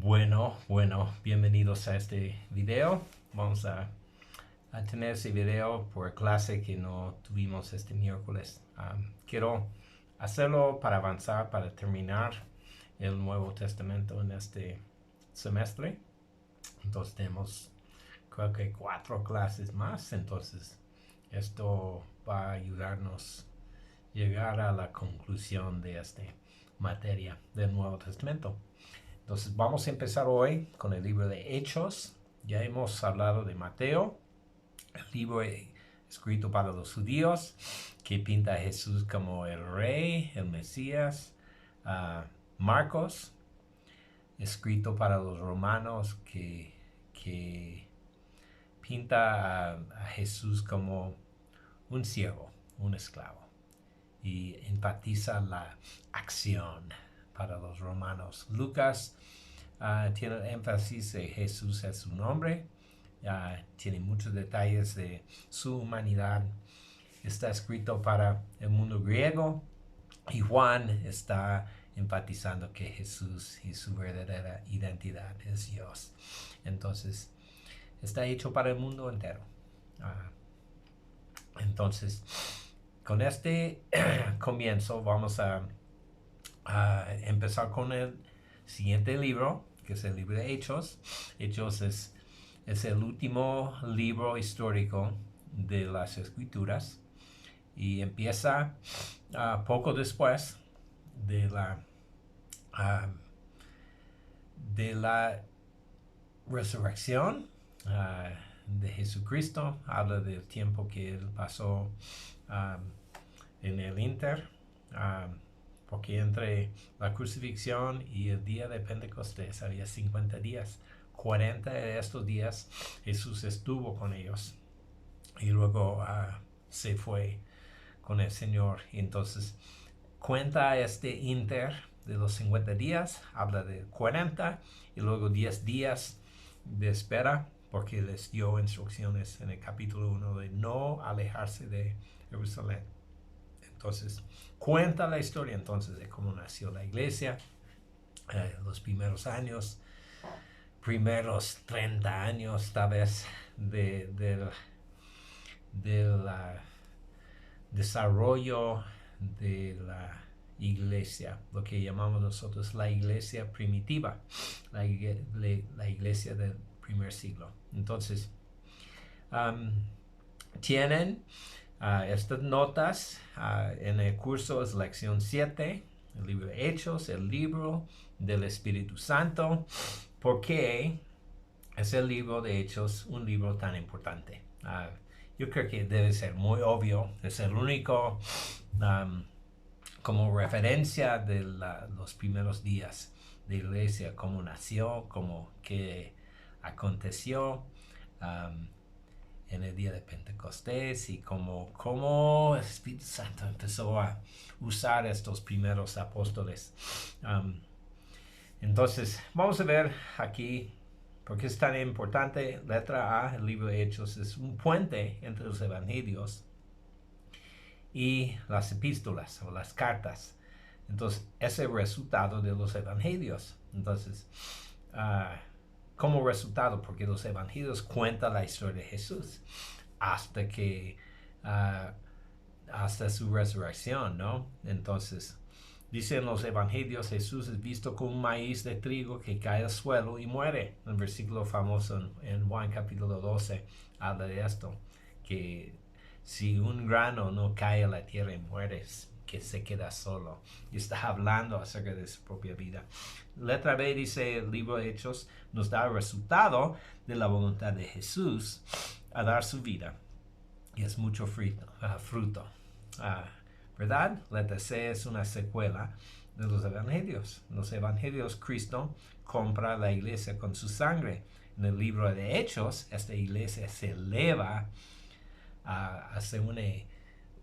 Bueno, bienvenidos a este video. Vamos a tener ese video por clase que no tuvimos este miércoles. Quiero hacerlo para avanzar, para terminar el Nuevo Testamento en este semestre. Entonces tenemos, creo que 4 clases más. Entonces esto va a ayudarnos a llegar a la conclusión de esta materia del Nuevo Testamento. Entonces vamos a empezar hoy con el libro de Hechos. Ya hemos hablado de Mateo, el libro escrito para los judíos, que pinta a Jesús como el rey, el Mesías. Marcos, escrito para los romanos, que pinta a Jesús como un siervo, un esclavo, y enfatiza la acción para los romanos. Lucas tiene el énfasis de Jesús es su nombre, tiene muchos detalles de su humanidad. Está escrito para el mundo griego, y Juan está enfatizando que Jesús y su verdadera identidad es Dios. Entonces, está hecho para el mundo entero. Entonces, con este comienzo vamos a empezar con el siguiente libro, que es el libro de Hechos. Hechos es el último libro histórico de las Escrituras y empieza poco después de la resurrección de Jesucristo. Habla del tiempo que él pasó en el inter, porque entre la crucifixión y el día de Pentecostés había 50 días. 40 de estos días Jesús estuvo con ellos y luego se fue con el Señor. Y entonces cuenta este inter de los 50 días, habla de 40 y luego 10 días de espera, porque les dio instrucciones en el capítulo 1 de no alejarse de Jerusalén. Entonces cuenta la historia entonces de cómo nació la iglesia, los primeros años, primeros 30 años tal vez del desarrollo de la iglesia, lo que llamamos nosotros la iglesia primitiva, la iglesia del primer siglo. Entonces tienen estas notas en el curso, es lección 7, el libro de Hechos, el libro del Espíritu Santo. ¿Por qué es el libro de Hechos un libro tan importante? Yo creo que debe ser muy obvio. Es el único como referencia de los primeros días de la iglesia, cómo nació, cómo que aconteció en el día de Pentecostés, y cómo el Espíritu Santo empezó a usar estos primeros apóstoles. Entonces, vamos a ver aquí por qué es tan importante. Letra A, el libro de Hechos es un puente entre los evangelios y las epístolas o las cartas. Entonces, es el resultado de los evangelios. Entonces, como resultado, porque los evangelios cuentan la historia de Jesús hasta su resurrección, ¿no? Entonces, dicen los evangelios, Jesús es visto como un maíz de trigo que cae al suelo y muere. Un versículo famoso en Juan capítulo 12 habla de esto, que si un grano no cae a la tierra y muere, que se queda solo. Y está hablando acerca de su propia vida. Letra B dice el libro de Hechos nos da el resultado de la voluntad de Jesús a dar su vida. Y es mucho fruto. ¿Verdad? Letra C es una secuela de los evangelios. En los evangelios Cristo compra la iglesia con su sangre. En el libro de Hechos, esta iglesia se eleva hacia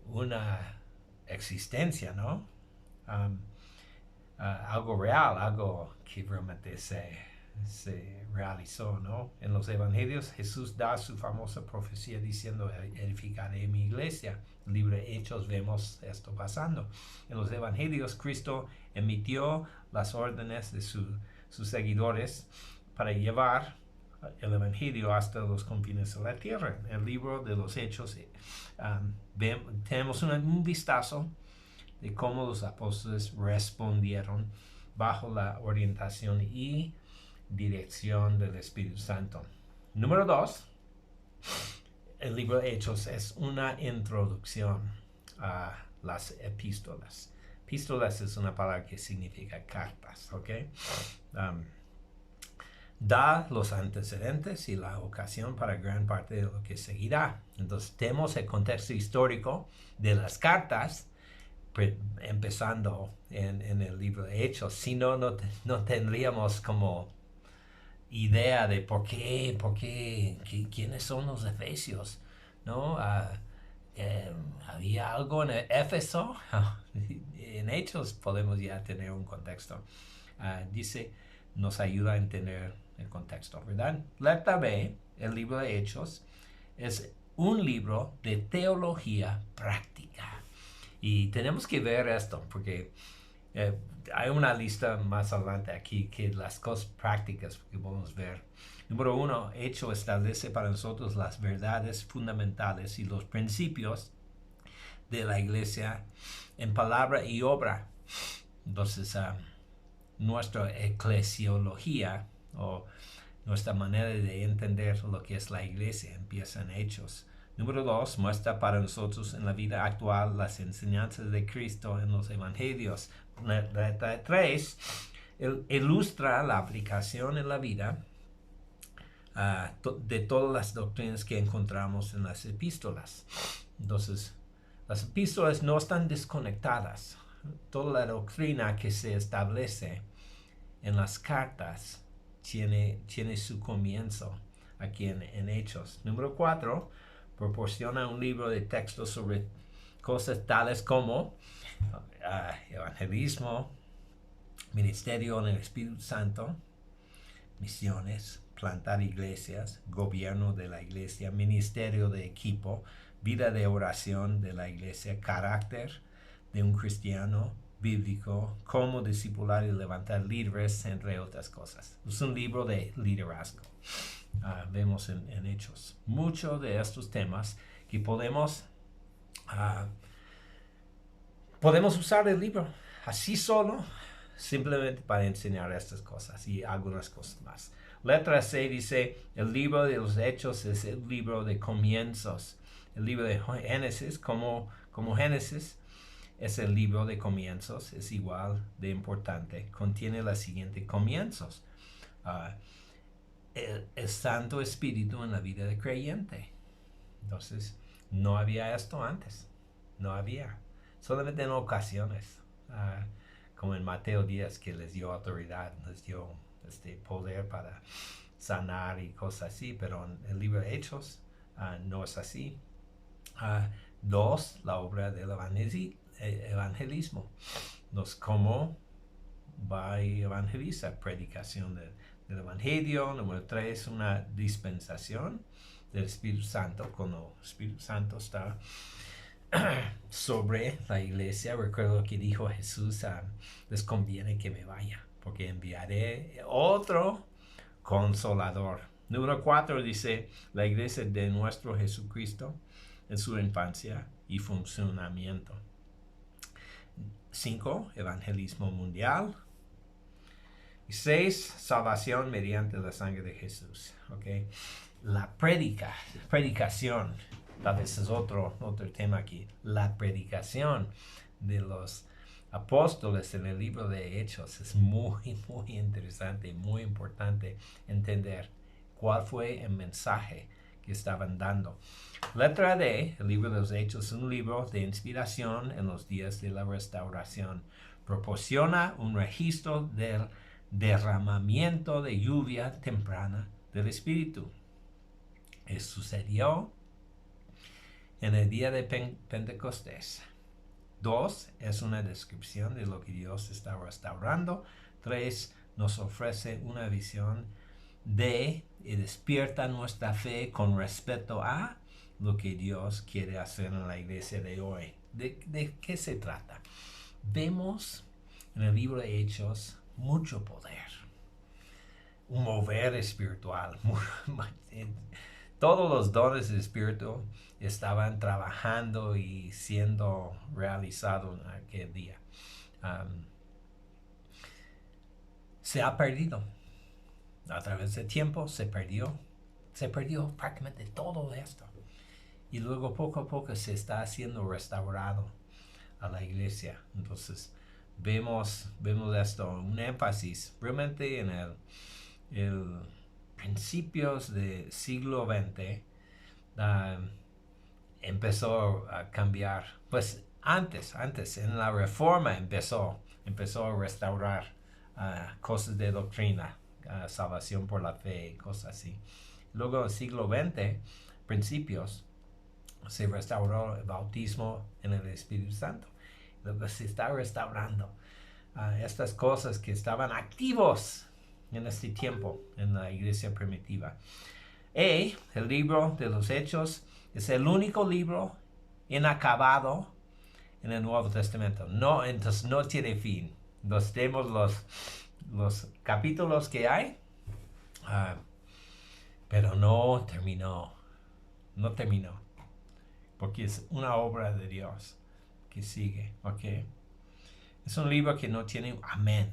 una existencia, ¿no? Algo real, algo que realmente se realizó, ¿no? En los evangelios Jesús da su famosa profecía diciendo: edificaré mi iglesia. En el libro de Hechos vemos esto pasando. En los evangelios Cristo emitió las órdenes de su sus seguidores para llevar el Evangelio hasta los confines de la tierra. En el libro de los Hechos tenemos un vistazo de cómo los apóstoles respondieron bajo la orientación y dirección del Espíritu Santo. Número 2, el libro de Hechos es una introducción a las epístolas. Epístolas es una palabra que significa cartas, ¿ok? Da los antecedentes y la ocasión para gran parte de lo que seguirá. Entonces tenemos el contexto histórico de las cartas, empezando en el libro de Hechos. Si no, no tendríamos como idea de por qué, quiénes son los efesios, ¿no? Había algo en Éfeso. En Hechos podemos ya tener un contexto. Dice, nos ayuda a entender el contexto, ¿verdad? Letra B, el libro de Hechos, es un libro de teología práctica. Y tenemos que ver esto, porque hay una lista más adelante aquí que las cosas prácticas que podemos ver. Número 1, Hecho establece para nosotros las verdades fundamentales y los principios de la iglesia en palabra y obra. Entonces, nuestra eclesiología o nuestra manera de entender lo que es la iglesia empieza en Hechos. Número 2, muestra para nosotros en la vida actual las enseñanzas de Cristo en los evangelios. Letra 3, ilustra la aplicación en la vida de todas las doctrinas que encontramos en las epístolas. Entonces, las epístolas no están desconectadas. Toda la doctrina que se establece en las cartas tiene su comienzo aquí en Hechos. Número 4, proporciona un libro de textos sobre cosas tales como evangelismo, ministerio en el Espíritu Santo, misiones, plantar iglesias, gobierno de la iglesia, ministerio de equipo, vida de oración de la iglesia, carácter de un cristiano bíblico, cómo discipular y levantar líderes, entre otras cosas. Es un libro de liderazgo. Vemos en Hechos muchos de estos temas que podemos usar el libro así solo, simplemente para enseñar estas cosas y algunas cosas más. Letra C dice, el libro de los Hechos es el libro de comienzos. El libro de Génesis, como Génesis, es el libro de comienzos, es igual de importante. Contiene los siguientes comienzos. El Santo Espíritu en la vida del creyente. Entonces, no había esto antes. No había. Solamente en ocasiones. Como en Mateo 10, que les dio autoridad, les dio poder para sanar y cosas así. Pero en el libro de Hechos no es así. 2, la obra del evangelismo. Cómo va a evangelizar, predicación del evangelio. Número 3, una dispensación del Espíritu Santo, cuando el Espíritu Santo está sobre la iglesia. Recuerdo que dijo Jesús, les conviene que me vaya, porque enviaré otro consolador. Número 4 dice, la iglesia de nuestro Jesucristo en su infancia y funcionamiento. 5, evangelismo mundial. Y 6, salvación mediante la sangre de Jesús. ¿Okay? La predicación, tal vez es otro tema aquí. La predicación de los apóstoles en el libro de Hechos es muy, muy interesante, muy importante entender cuál fue el mensaje que estaban dando. Letra D, el libro de los Hechos es un libro de inspiración en los días de la restauración. Proporciona un registro del derramamiento de lluvia temprana del Espíritu. Sucedió en el día de Pentecostés. 2, es una descripción de lo que Dios está restaurando. 3, nos ofrece una visión y despierta nuestra fe con respecto a lo que Dios quiere hacer en la iglesia de hoy. ¿De qué se trata? Vemos en el libro de Hechos mucho poder. un mover espiritual. Todos los dones del Espíritu estaban trabajando y siendo realizados en aquel día. Se ha perdido. A través del tiempo se perdió prácticamente todo esto. Y luego poco a poco se está haciendo restaurado a la iglesia. Entonces vemos esto, un énfasis realmente en el principios del siglo XX. Empezó a cambiar. Pues antes, en la Reforma empezó a restaurar cosas de doctrina, salvación por la fe, cosas así. Luego en el siglo XX, principios, se restauró el bautismo en el Espíritu Santo. Luego se está restaurando estas cosas que estaban activos en este tiempo en la iglesia primitiva. El libro de los Hechos es el único libro inacabado en el Nuevo Testamento. No, entonces no tiene fin. Nos vemos los capítulos que hay, pero no terminó. No terminó. Porque es una obra de Dios que sigue, ¿ok? Es un libro que no tiene amén,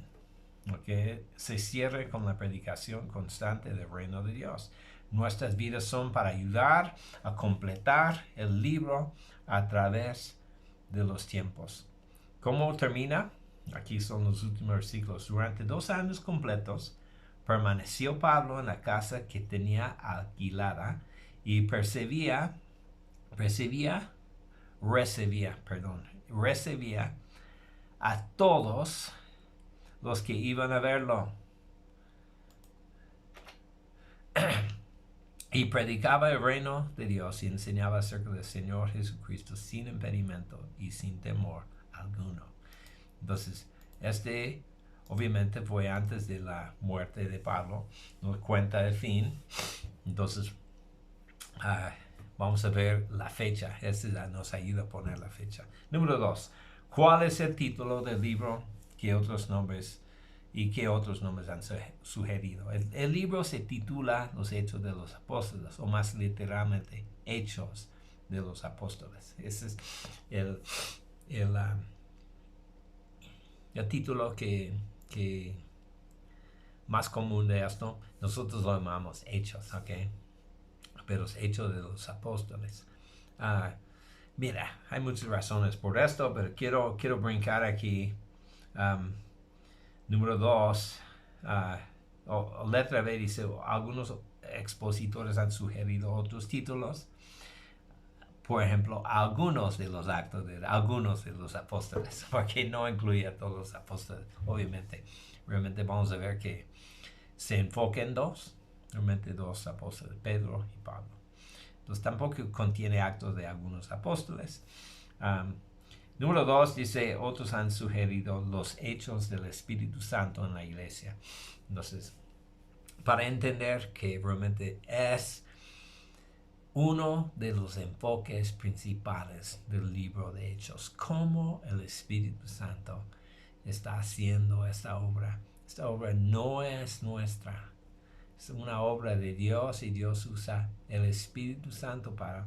¿ok? Se cierra con la predicación constante del reino de Dios. Nuestras vidas son para ayudar a completar el libro a través de los tiempos. ¿Cómo termina? Aquí son los últimos versículos. Durante 2 años completos permaneció Pablo en la casa que tenía alquilada y recibía a todos los que iban a verlo. Y predicaba el reino de Dios y enseñaba acerca del Señor Jesucristo sin impedimento y sin temor alguno. Entonces, obviamente fue antes de la muerte de Pablo, nos cuenta el fin. Entonces, vamos a ver la fecha. Nos ayuda a poner la fecha. Número 2. ¿Cuál es el título del libro? ¿Qué otros nombres han sugerido? El libro se titula Los Hechos de los Apóstoles, o más literalmente, Hechos de los Apóstoles. Ese es el título que más común de esto. Nosotros lo llamamos Hechos, ¿ok? Pero es Hechos de los Apóstoles. Mira, hay muchas razones por esto, pero quiero brincar aquí. Número 2, letra B dice, algunos expositores han sugerido otros títulos. Por ejemplo, algunos de los actos de algunos de los apóstoles, porque no incluye a todos los apóstoles, obviamente. Realmente vamos a ver que se enfoca en realmente 2 apóstoles, Pedro y Pablo. Entonces tampoco contiene actos de algunos apóstoles. Número 2 dice, otros han sugerido los hechos del Espíritu Santo en la iglesia. Entonces, para entender que realmente es uno de los enfoques principales del libro de Hechos, cómo el Espíritu Santo está haciendo esta obra. Esta obra no es nuestra, es una obra de Dios y Dios usa el Espíritu Santo para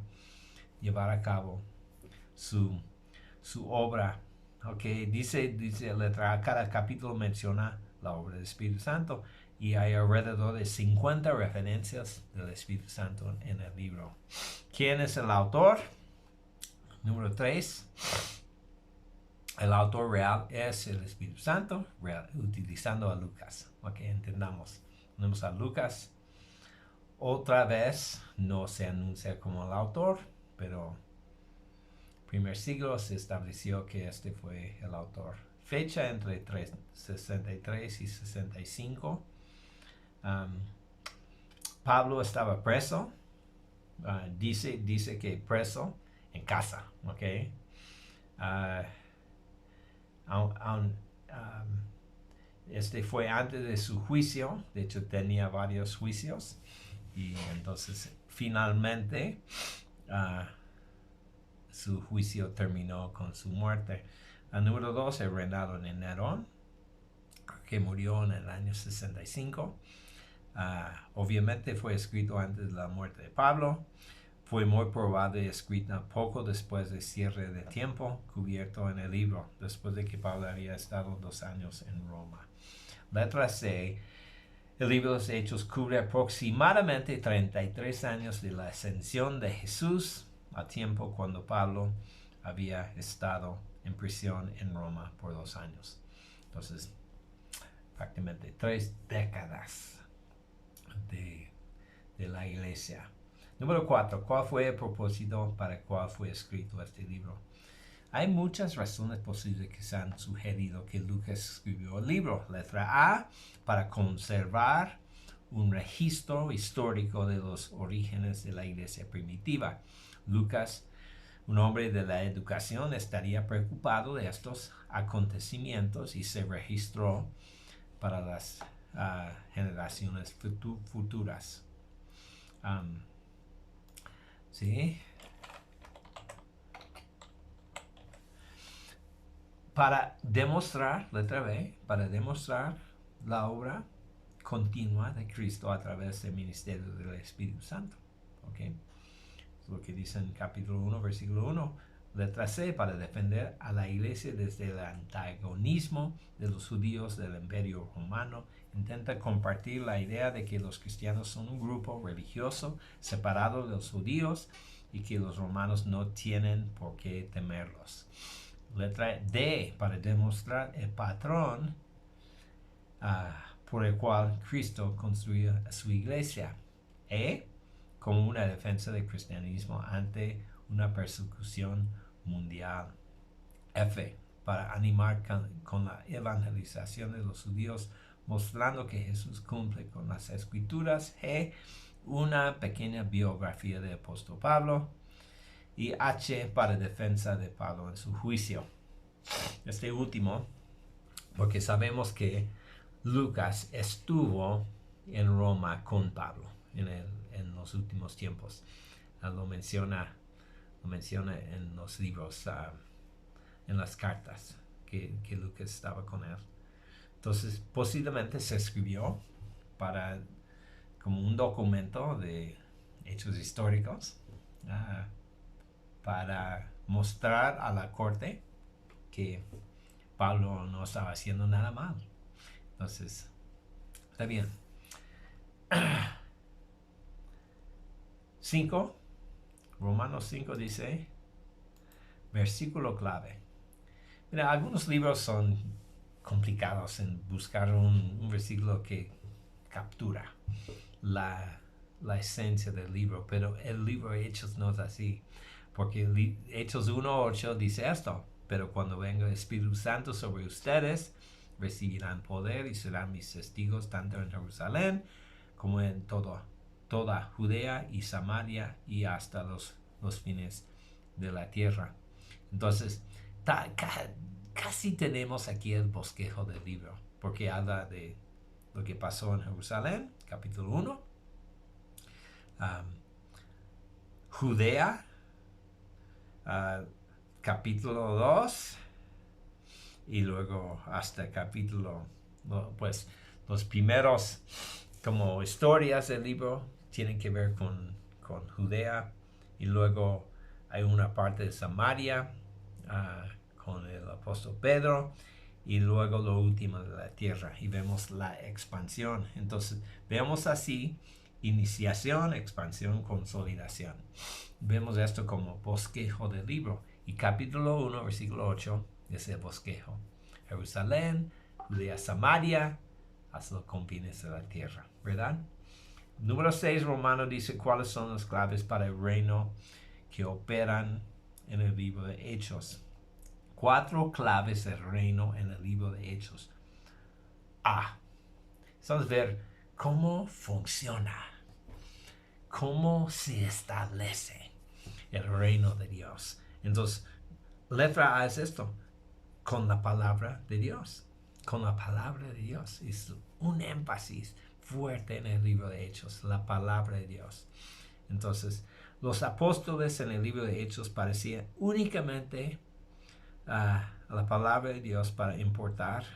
llevar a cabo su obra. Okay, dice letra, cada capítulo menciona la obra del Espíritu Santo y hay alrededor de 50 referencias del Espíritu Santo en el libro. ¿Quién es el autor? Número 3. El autor real es el Espíritu Santo, utilizando a Lucas. Ok, entendamos. Tenemos a Lucas. Otra vez no se anuncia como el autor, pero primer siglo se estableció que este fue el autor. Fecha entre 63 y 65. Pablo estaba preso. Dice que preso en casa. ¿Ok? Este fue antes de su juicio. De hecho, tenía varios juicios. Y entonces, finalmente, su juicio terminó con su muerte. Número 2, el reinado de Nerón, que murió en el año 65. Obviamente fue escrito antes de la muerte de Pablo. Fue muy probable escrita poco después del cierre de tiempo cubierto en el libro, después de que Pablo había estado 2 años en Roma. Letra C. El libro de los Hechos cubre aproximadamente 33 años de la ascensión de Jesús, a tiempo cuando Pablo había estado en prisión en Roma por 2 años. Entonces, prácticamente 3 décadas de la iglesia. Número 4. ¿Cuál fue el propósito para el cual fue escrito este libro? Hay muchas razones posibles que se han sugerido que Lucas escribió el libro. Letra A, para conservar un registro histórico de los orígenes de la iglesia primitiva. Lucas, un hombre de la educación, estaría preocupado de estos acontecimientos y se registró para las generaciones futuras. ¿Sí? Para demostrar, letra B, para demostrar la obra continua de Cristo a través del ministerio del Espíritu Santo. ¿Ok? Es lo que dice en capítulo 1, versículo 1. Letra C, para defender a la iglesia desde el antagonismo de los judíos del Imperio Romano. Intenta compartir la idea de que los cristianos son un grupo religioso separado de los judíos y que los romanos no tienen por qué temerlos. Letra D, para demostrar el patrón por el cual Cristo construyó su iglesia. E, como una defensa del cristianismo ante una persecución mundial. F, para animar con la evangelización de los judíos, mostrando que Jesús cumple con las escrituras. G, una pequeña biografía del apóstol Pablo. Y H, para defensa de Pablo en su juicio. Este último, porque sabemos que Lucas estuvo en Roma con Pablo en los últimos tiempos. Lo menciona en los libros, en las cartas que Lucas estaba con él. Entonces, posiblemente se escribió como un documento de hechos históricos, para mostrar a la corte que Pablo no estaba haciendo nada mal. Entonces, está bien. 5, Romanos 5 dice, versículo clave. Mira, algunos libros son complicados en buscar un versículo que captura la esencia del libro, pero el libro de Hechos no es así, porque Hechos 1:8 dice esto: pero cuando venga el Espíritu Santo sobre ustedes, recibirán poder y serán mis testigos tanto en Jerusalén como en toda Judea y Samaria y hasta los fines de la tierra. Entonces, casi tenemos aquí el bosquejo del libro, porque habla de lo que pasó en Jerusalén, capítulo 1, Judea, capítulo 2, y luego hasta capítulo, pues los primeros como historias del libro tienen que ver con Judea, y luego hay una parte de Samaria con el apóstol Pedro, y luego lo último de la tierra, y vemos la expansión. Entonces vemos así iniciación, expansión, consolidación. Vemos esto como bosquejo del libro, y capítulo 1, versículo 8 es el bosquejo. Jerusalén, Judea, Samaria, hasta los confines de la tierra, ¿verdad? Número 6, Romano dice cuáles son las claves para el reino que operan en el libro de Hechos. 4 claves del reino en el libro de Hechos. Vamos a ver cómo funciona, cómo se establece el reino de Dios. Entonces, letra A es esto: con la palabra de Dios. Con la palabra de Dios. Es un énfasis fuerte en el libro de Hechos, la palabra de Dios. Entonces, los apóstoles en el libro de Hechos parecían únicamente a la palabra de Dios para importar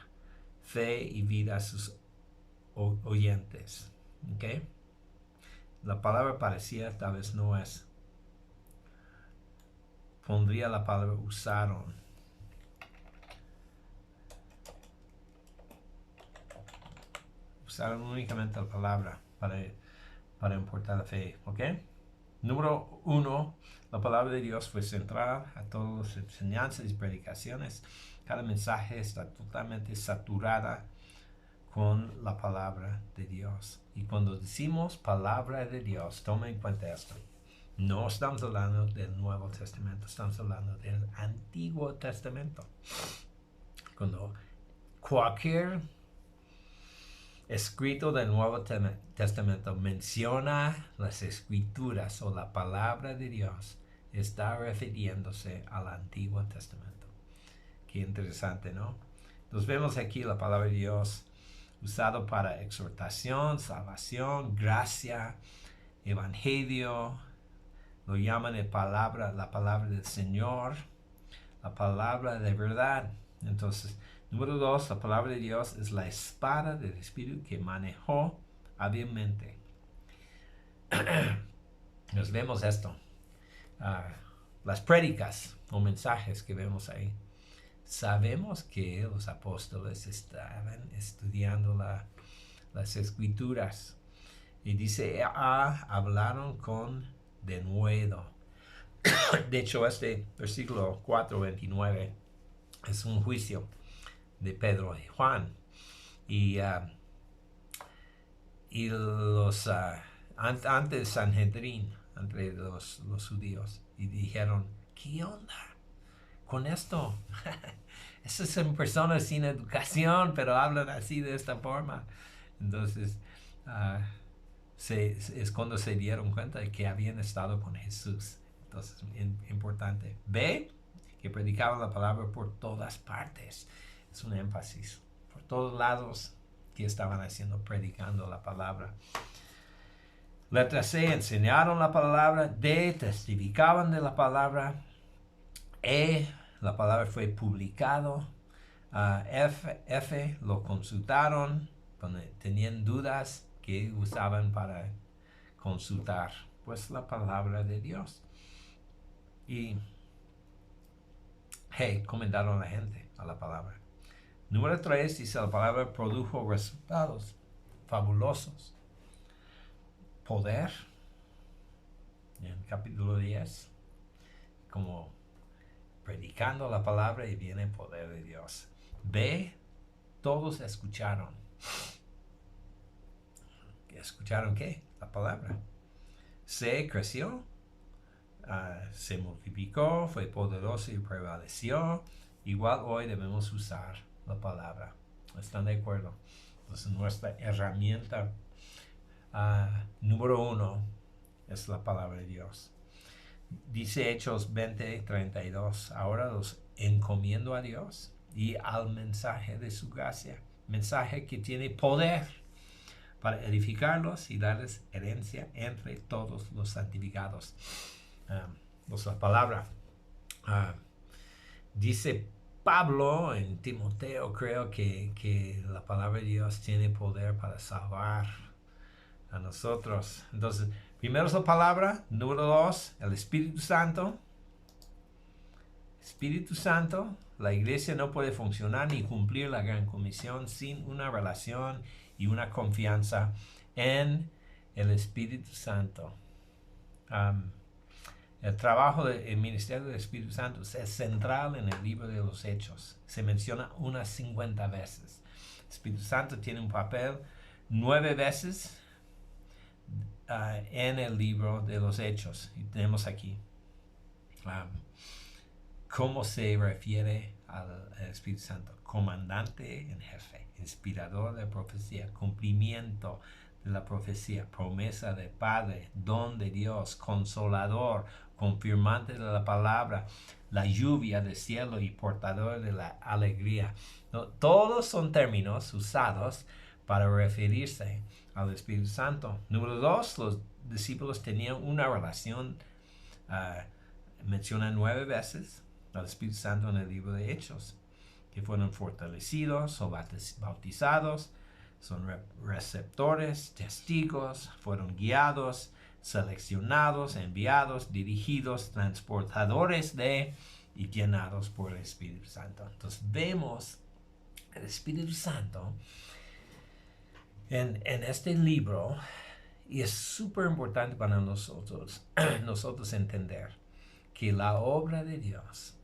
fe y vida a sus oyentes. ¿Ok? La palabra parecía tal vez no es. Pondría la palabra usaron. Usaron únicamente la palabra para importar la fe. ¿Ok? Número 1, la palabra de Dios fue central a todas las enseñanzas y predicaciones. Cada mensaje está totalmente saturada con la palabra de Dios. Y cuando decimos palabra de Dios, toma en cuenta esto. No estamos hablando del Nuevo Testamento, estamos hablando del Antiguo Testamento. Cuando cualquier escrito del Nuevo Testamento menciona las escrituras o la palabra de Dios, está refiriéndose al Antiguo Testamento. Qué interesante, ¿no? Nos vemos aquí la palabra de Dios usado para exhortación, salvación, gracia, evangelio. Lo llaman la palabra del Señor, la palabra de verdad. Entonces, número 2, la palabra de Dios es la espada del Espíritu que manejó hábilmente. Nos vemos esto. Las prédicas o mensajes que vemos ahí. Sabemos que los apóstoles estaban estudiando las escrituras. Y dice, hablaron con denuedo. De hecho, este versículo 4:29 es un juicio de Pedro y Juan. Y los ante el Sanhedrin, entre los judíos, y dijeron, ¿qué onda con esto? Esas son personas sin educación, pero hablan así de esta forma. Entonces, es cuando se dieron cuenta de que habían estado con Jesús. Entonces, importante. B, que predicaban la palabra por todas partes. Es un énfasis. Por todos lados que estaban haciendo, predicando la palabra. Letra C, enseñaron la palabra. D, testificaban de la palabra. E, la palabra fue publicado. F, lo consultaron cuando tenían dudas que usaban para consultar, pues la palabra de Dios. Y comentaron a la gente a la palabra. Número 3 dice la palabra produjo resultados fabulosos. Poder, en el capítulo 10, como predicando la palabra y viene el poder de Dios. B, todos escucharon. ¿Escucharon qué? La palabra. C, creció, se multiplicó, fue poderoso y prevaleció. Igual hoy debemos usar la palabra. ¿Están de acuerdo? Entonces nuestra herramienta número 1 es la palabra de Dios. Dice Hechos 20:32, ahora los encomiendo a Dios y al mensaje de su gracia, mensaje que tiene poder para edificarlos y darles herencia entre todos los santificados. La palabra dice Pablo en Timoteo, creo que la palabra de Dios tiene poder para salvar a nosotros. Entonces, primero es la palabra. Número 2, el Espíritu Santo. Espíritu Santo. La iglesia no puede funcionar ni cumplir la gran comisión sin una relación y una confianza en el Espíritu Santo. El trabajo del ministerio del Espíritu Santo es central en el libro de los Hechos. Se menciona unas 50 veces. El Espíritu Santo tiene un papel 9 veces en el libro de los Hechos. Y tenemos aquí cómo se refiere al Espíritu Santo. Comandante en jefe, inspirador de profecía, cumplimiento de la profecía, promesa de Padre, don de Dios, consolador, confirmante de la palabra, la lluvia del cielo y portador de la alegría. No, todos son términos usados para referirse al Espíritu Santo. Número 2, los discípulos tenían una relación, menciona 9 veces al Espíritu Santo en el libro de Hechos, que fueron fortalecidos o bautizados, Son receptores, testigos, fueron guiados, seleccionados, enviados, dirigidos, transportadores de y llenados por el Espíritu Santo. Entonces vemos el Espíritu Santo en este libro, y es súper importante para nosotros entender que la obra de Dios,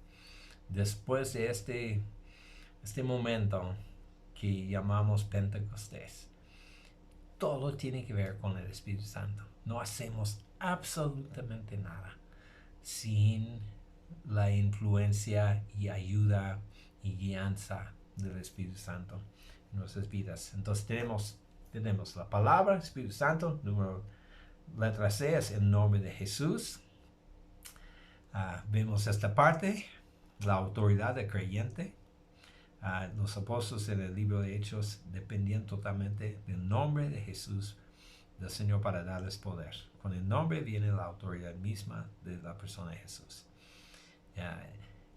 después de este momento que llamamos Pentecostés, todo tiene que ver con el Espíritu Santo. No hacemos absolutamente nada sin la influencia y ayuda y guianza del Espíritu Santo en nuestras vidas. Entonces tenemos la palabra, Espíritu Santo, letra C es el nombre de Jesús. Vemos esta parte, la autoridad del creyente. Los apóstoles en el libro de Hechos dependían totalmente del nombre de Jesús, del Señor, para darles poder. Con el nombre viene la autoridad misma de la persona de Jesús.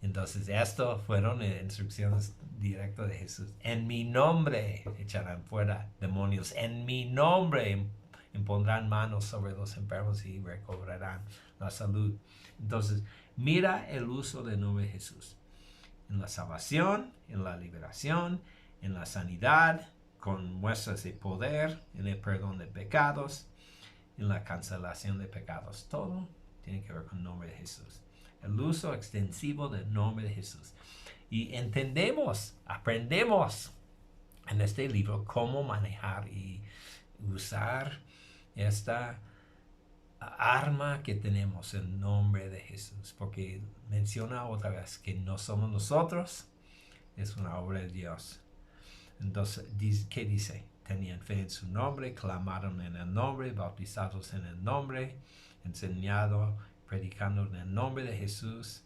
Entonces, esto fueron instrucciones directas de Jesús. En mi nombre echarán fuera demonios. En mi nombre impondrán manos sobre los enfermos y recobrarán la salud. Entonces, mira el uso del nombre de Jesús. En la salvación, en la liberación, en la sanidad, con muestras de poder, en el perdón de pecados, en la cancelación de pecados. Todo tiene que ver con el nombre de Jesús. El uso extensivo del nombre de Jesús. Y aprendemos en este libro cómo manejar y usar esta arma que tenemos, el nombre de Jesús. Porque menciona otra vez que no somos nosotros, es una obra de Dios. Entonces, ¿qué dice? Tenían fe en su nombre, clamaron en el nombre, bautizados en el nombre, enseñado, predicando en el nombre de Jesús,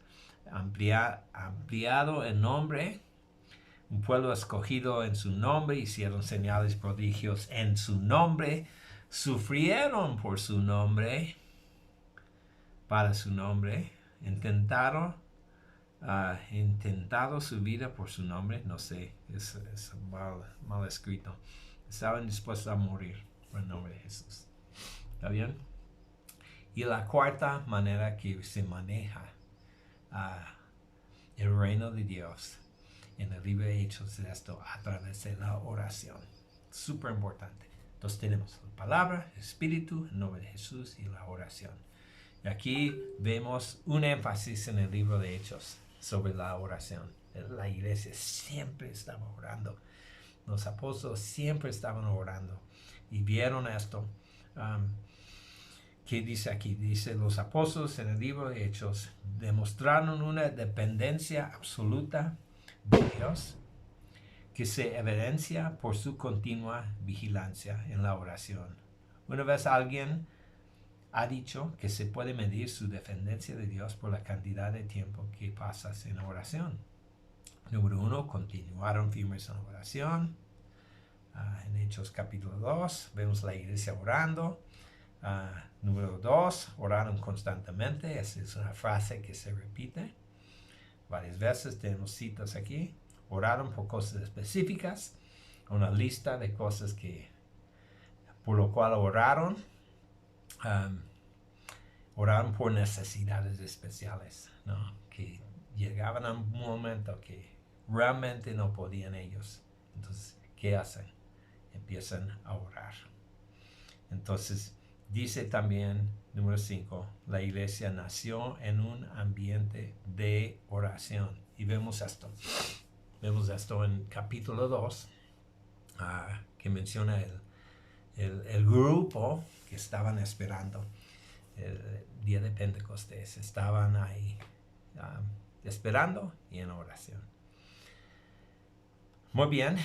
ampliado el nombre, un pueblo escogido en su nombre, hicieron señales, prodigios en su nombre, sufrieron por su nombre, para su nombre, intentado su vida por su nombre, no sé, es mal escrito. Estaban dispuestos a morir por el nombre de Jesús. ¿Está bien? Y la cuarta manera que se maneja el reino de Dios en el libro de Hechos es esto, a través de la oración. Súper importante. Entonces tenemos la palabra, el Espíritu, el nombre de Jesús y la oración. Y aquí vemos un énfasis en el libro de Hechos sobre la oración. La iglesia siempre estaba orando. Los apóstoles siempre estaban orando. Y vieron esto. ¿Qué dice aquí? Dice, los apóstoles en el libro de Hechos demostraron una dependencia absoluta de Dios que se evidencia por su continua vigilancia en la oración. Una vez alguien ha dicho que se puede medir su dependencia de Dios por la cantidad de tiempo que pasas en oración. Número 1, continuaron firmes en oración. En Hechos capítulo 2 vemos la iglesia orando. Número 2, oraron constantemente. Esa es una frase que se repite varias veces. Tenemos citas aquí. Oraron por cosas específicas. Una lista de cosas por lo cual oraron. Oraron por necesidades especiales, ¿no? Que llegaban a un momento que realmente no podían ellos. Entonces, ¿qué hacen? Empiezan a orar. Entonces, dice también, número 5, la iglesia nació en un ambiente de oración. Y vemos esto. Vemos esto en capítulo 2, que menciona el grupo que estaban esperando el día de Pentecostés. Estaban ahí esperando y en oración. Muy bien.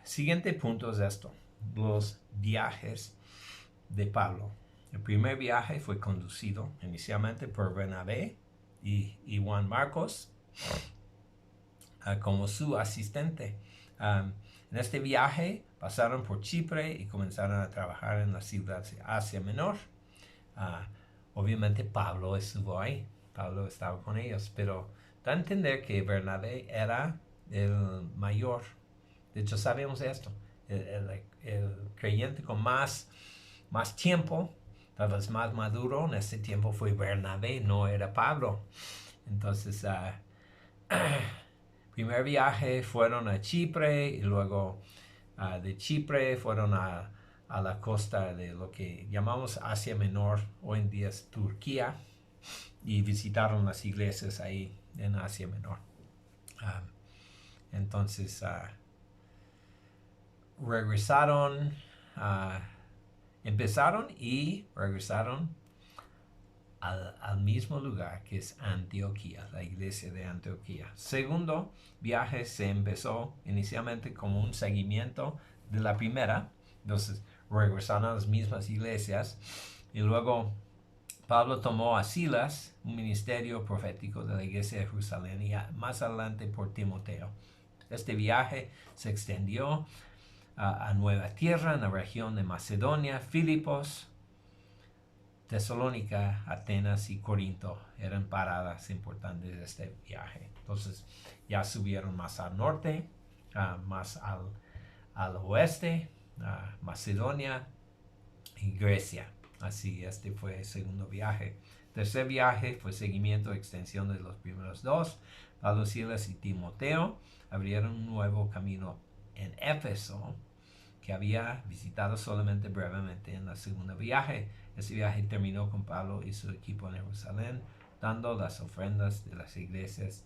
Siguiente punto es esto. Los viajes de Pablo. El primer viaje fue conducido inicialmente por Bernabé y Juan Marcos como su asistente. En este viaje pasaron por Chipre y comenzaron a trabajar en la ciudad de Asia Menor. Obviamente Pablo estuvo ahí. Pablo estaba con ellos, pero da a entender que Bernabé era el mayor. De hecho, sabemos esto. el creyente con más tiempo, tal vez más maduro en ese tiempo fue Bernabé, no era Pablo. Entonces, primer viaje fueron a Chipre y luego de Chipre fueron a la costa de lo que llamamos Asia Menor, hoy en día es Turquía, y visitaron las iglesias ahí en Asia Menor. Entonces regresaron, empezaron y regresaron al mismo lugar que es Antioquía, la iglesia de Antioquía. Segundo viaje se empezó inicialmente como un seguimiento de la primera, entonces regresaron a las mismas iglesias y luego Pablo tomó a Silas, un ministerio profético de la iglesia de Jerusalén, y más adelante por Timoteo. Este viaje se extendió a Nueva Tierra, en la región de Macedonia, Filipos, Tesalónica, Atenas y Corinto eran paradas importantes de este viaje. Entonces ya subieron más al norte, más al oeste, Macedonia y Grecia. Así, este fue el segundo viaje. Tercer viaje fue seguimiento y extensión de los primeros dos. Pablo, Silas y Timoteo abrieron un nuevo camino en Éfeso, que había visitado solamente brevemente en el segundo viaje. Ese viaje terminó con Pablo y su equipo en Jerusalén, dando las ofrendas de las iglesias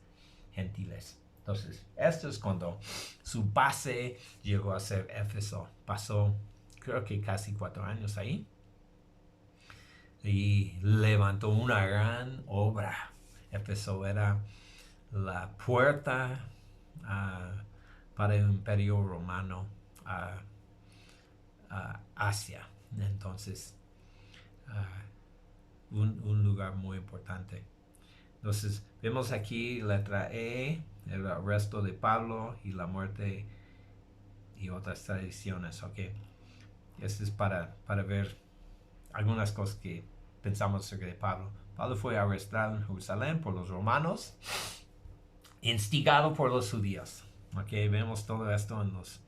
gentiles. Entonces, esto es cuando su base llegó a ser Éfeso. Pasó, creo que casi 4 años ahí. Y levantó una gran obra. Éfeso era la puerta para el imperio romano a Asia. Entonces, un lugar muy importante. Entonces, vemos aquí letra E, el arresto de Pablo y la muerte y otras tradiciones. Ok, esto es para ver algunas cosas que pensamos acerca de Pablo. Pablo fue arrestado en Jerusalén por los romanos, instigado por los judíos. Ok, vemos todo esto en los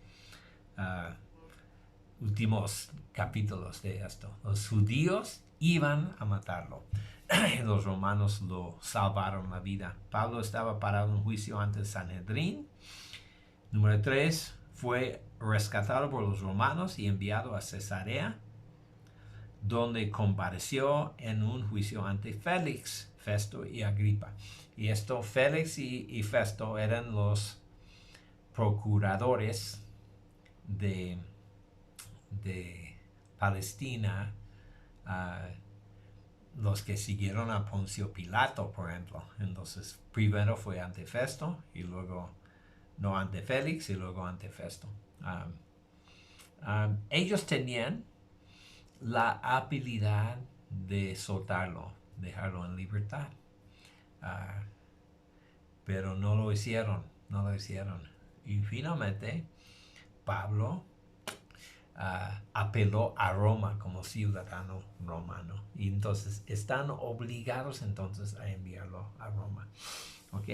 últimos capítulos de esto. Los judíos iban a matarlo. Los romanos lo salvaron la vida. Pablo estaba parado en juicio ante el Sanedrín. Número 3, fue rescatado por los romanos y enviado a Cesarea, donde compareció en un juicio ante Félix, Festo y Agripa. Y esto, Félix y Festo eran los procuradores de Palestina, los que siguieron a Poncio Pilato, por ejemplo. Entonces, primero fue ante Festo y luego, no ante Félix y luego ante Festo. Ellos tenían la habilidad de soltarlo, dejarlo en libertad. Pero no lo hicieron. Y finalmente, Pablo apeló a Roma como ciudadano romano. Y entonces están obligados entonces a enviarlo a Roma. ¿Ok?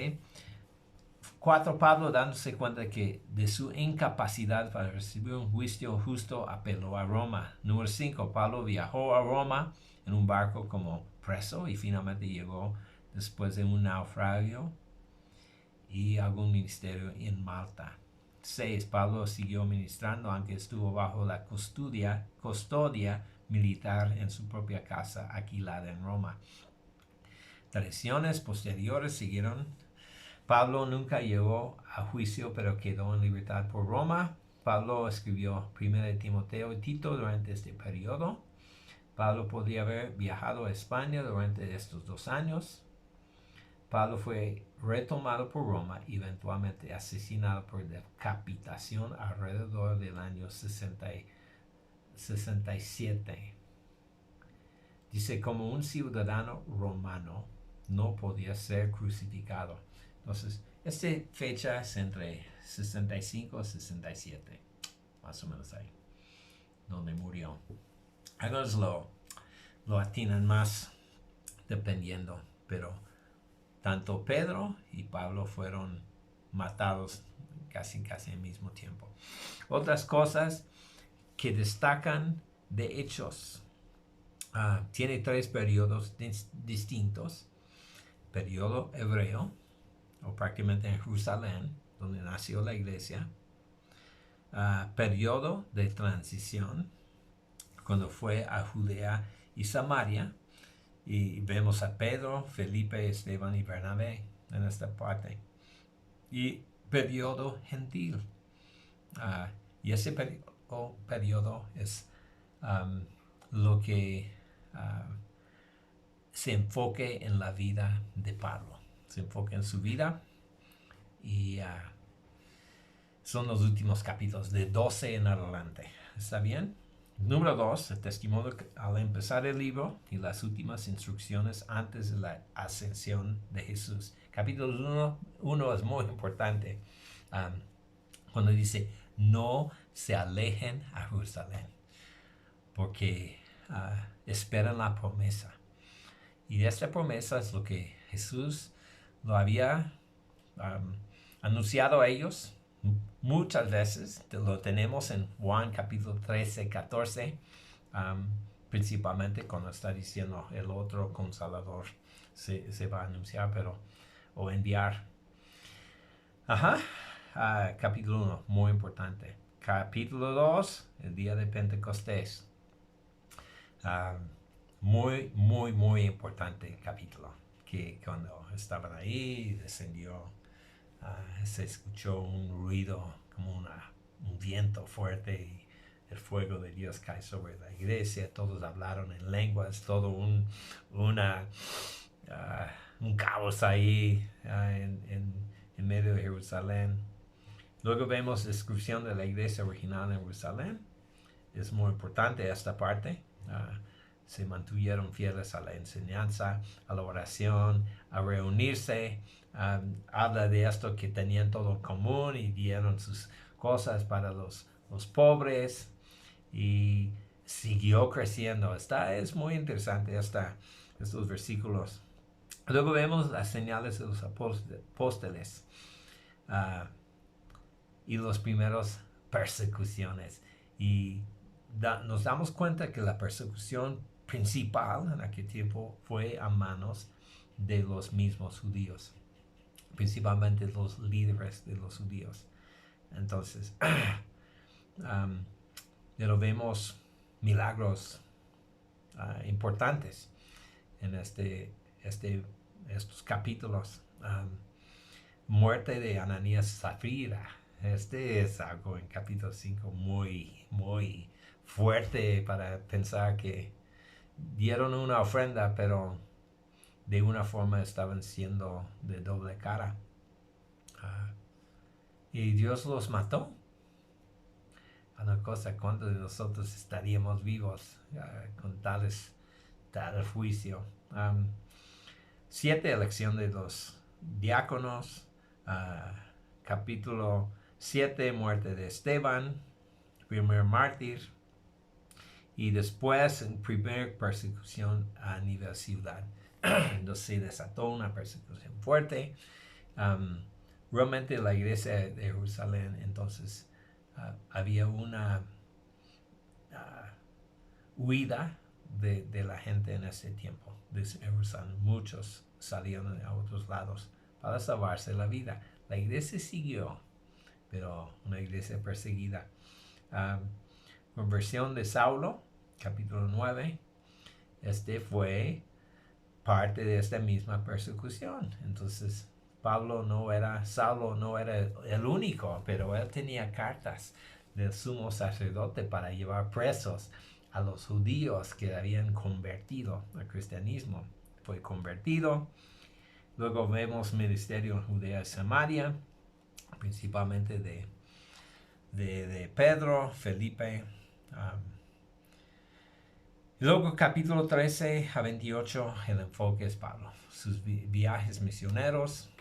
4, Pablo, dándose cuenta de su incapacidad para recibir un juicio justo, apeló a Roma. Número 5, Pablo viajó a Roma en un barco como preso y finalmente llegó después de un naufragio y algún ministerio en Malta. 6, Pablo siguió ministrando aunque estuvo bajo la custodia militar en su propia casa alquilada en Roma. Tradiciones posteriores siguieron. Pablo nunca llegó a juicio, pero quedó en libertad por Roma. Pablo escribió 1 Timoteo y Tito durante este periodo. Pablo podría haber viajado a España durante estos 2 años. Pablo fue retomado por Roma y eventualmente asesinado por decapitación alrededor del año 67. Dice, como un ciudadano romano, no podía ser crucificado. Entonces, esta fecha es entre 65 y 67, más o menos ahí, donde murió. Algunos lo atinan más, dependiendo, pero tanto Pedro y Pablo fueron matados casi al mismo tiempo. Otras cosas que destacan de Hechos. Tiene 3 periodos distintos. Periodo hebreo, o prácticamente en Jerusalén, donde nació la iglesia. Periodo de transición, cuando fue a Judea y Samaria. Y vemos a Pedro, Felipe, Esteban y Bernabé en esta parte. Y periodo gentil. Y ese periodo es lo que se enfoque en la vida de Pablo. Se enfoca en su vida y son los últimos capítulos de 12 en adelante. ¿Está bien? Número 2, el testimonio al empezar el libro y las últimas instrucciones antes de la ascensión de Jesús. Capítulo 1 es muy importante cuando dice no se alejen a Jerusalén porque esperan la promesa. Y esta promesa es lo que Jesús lo había anunciado a ellos muchas veces. Lo tenemos en Juan capítulo 13, 14, principalmente cuando está diciendo el otro Consolador se va a anunciar o enviar. Capítulo 1, muy importante. Capítulo 2, el día de Pentecostés. Muy importante capítulo, que cuando estaban ahí descendió, se escuchó un ruido como un viento fuerte y el fuego de Dios cae sobre la iglesia, todos hablaron en lenguas, todo un caos ahí en medio de Jerusalén. Luego vemos la descripción de la iglesia original en Jerusalén. Es muy importante esta parte. Se mantuvieron fieles a la enseñanza, a la oración, a reunirse. Habla de esto que tenían todo en común y dieron sus cosas para los pobres y siguió creciendo. Es muy interesante estos versículos. Luego vemos las señales de los apóstoles y las primeras persecuciones. Y nos damos cuenta que la persecución principal en aquel tiempo fue a manos de los mismos judíos, principalmente los líderes de los judíos. Entonces, pero vemos milagros importantes en estos capítulos. Muerte de Ananías y Zafira. Es algo en capítulo 5 muy fuerte para pensar que dieron una ofrenda, pero de una forma estaban siendo de doble cara. Y Dios los mató. Una cosa, ¿cuántos de nosotros estaríamos vivos con tal juicio? 7, elección de los diáconos. Capítulo 7, muerte de Esteban, primer mártir. Y después, en primera persecución a nivel ciudad. Entonces se desató una persecución fuerte. Realmente la iglesia de Jerusalén, entonces, había una huida de la gente en ese tiempo. De Jerusalén, muchos salieron a otros lados para salvarse la vida. La iglesia siguió, pero una iglesia perseguida. Conversión de Saulo, capítulo 9. Fue parte de esta misma persecución. Entonces, Saulo no era el único, pero él tenía cartas del sumo sacerdote para llevar presos a los judíos que habían convertido al cristianismo. Fue convertido. Luego vemos ministerio en Judea y Samaria, principalmente de Pedro, Felipe. Luego capítulo 13 a 28, el enfoque es Pablo. Sus viajes misioneros,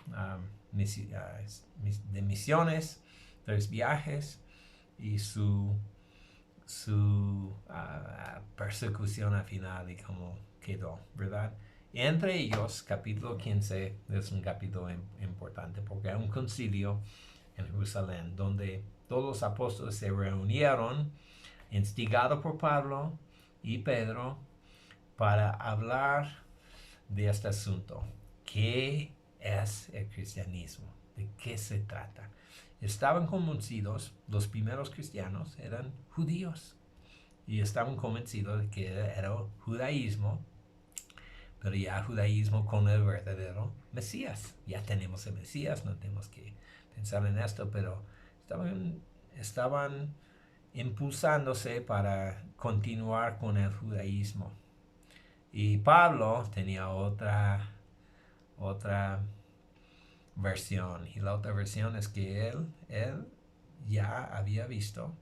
de misiones, 3 viajes y su persecución al final y cómo quedó, ¿verdad? Entre ellos, capítulo 15 es un capítulo importante porque hay un concilio en Jerusalén, donde todos los apóstoles se reunieron, instigados por Pablo y Pedro, para hablar de este asunto. ¿Qué es el cristianismo? ¿De qué se trata? Estaban convencidos, los primeros cristianos eran judíos, y estaban convencidos de que era judaísmo, pero ya judaísmo con el verdadero Mesías. Ya tenemos el Mesías, no tenemos que pensar en esto, pero estaban impulsándose para continuar con el judaísmo. Y Pablo tenía otra versión, y la otra versión es que él ya había visto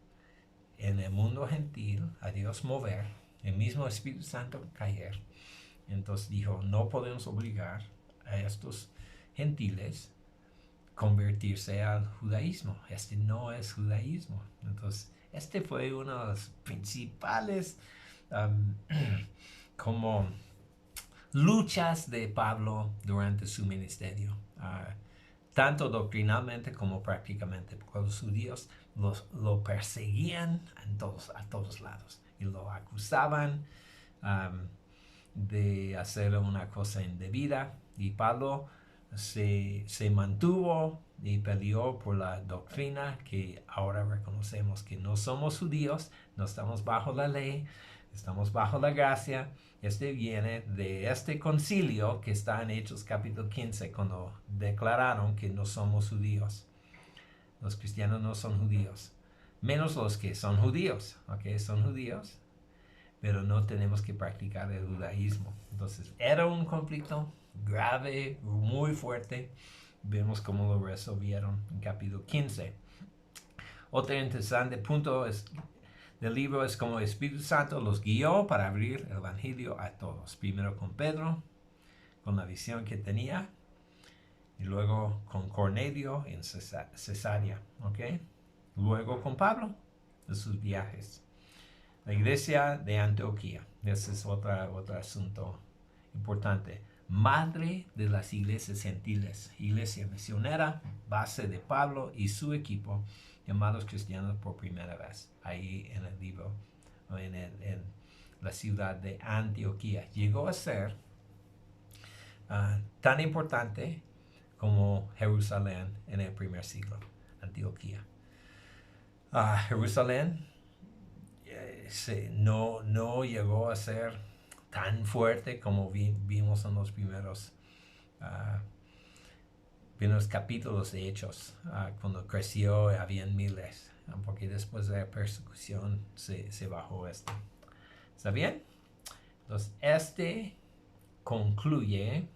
en el mundo gentil a Dios mover, el mismo Espíritu Santo caer. Entonces dijo, no podemos obligar a estos gentiles convertirse al judaísmo. Este no es judaísmo. Entonces, este fue uno de los principales como luchas de Pablo durante su ministerio. Tanto doctrinalmente como prácticamente, porque los judíos lo perseguían a todos lados y lo acusaban de hacer una cosa indebida, y Pablo se mantuvo y peleó por la doctrina que ahora reconocemos que no somos judíos, no estamos bajo la ley, estamos bajo la gracia. Este viene de este concilio que está en Hechos capítulo 15, cuando declararon que no somos judíos. Los cristianos no son judíos, menos los que son judíos, ¿ok? Son judíos, pero no tenemos que practicar el judaísmo. Entonces, era un conflicto grave, muy fuerte. Vemos cómo lo resolvieron en capítulo 15. Otro interesante punto del libro es cómo el Espíritu Santo los guió para abrir el Evangelio a todos. Primero con Pedro, con la visión que tenía, y luego con Cornelio en Cesarea, ¿ok? Luego con Pablo, de sus viajes. La iglesia de Antioquía, ese es otro asunto importante. Madre de las iglesias gentiles, iglesia misionera, base de Pablo y su equipo, llamados cristianos por primera vez, ahí en el libro, en la ciudad de Antioquía. Llegó a ser tan importante como Jerusalén en el primer siglo, Antioquía. Jerusalén no llegó a ser tan fuerte como vimos en los primeros capítulos de Hechos, cuando creció habían miles, porque después de la persecución se bajó esto. ¿Está bien? Entonces, concluye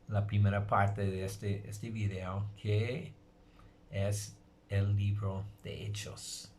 la primera parte de este video, que es el libro de Hechos.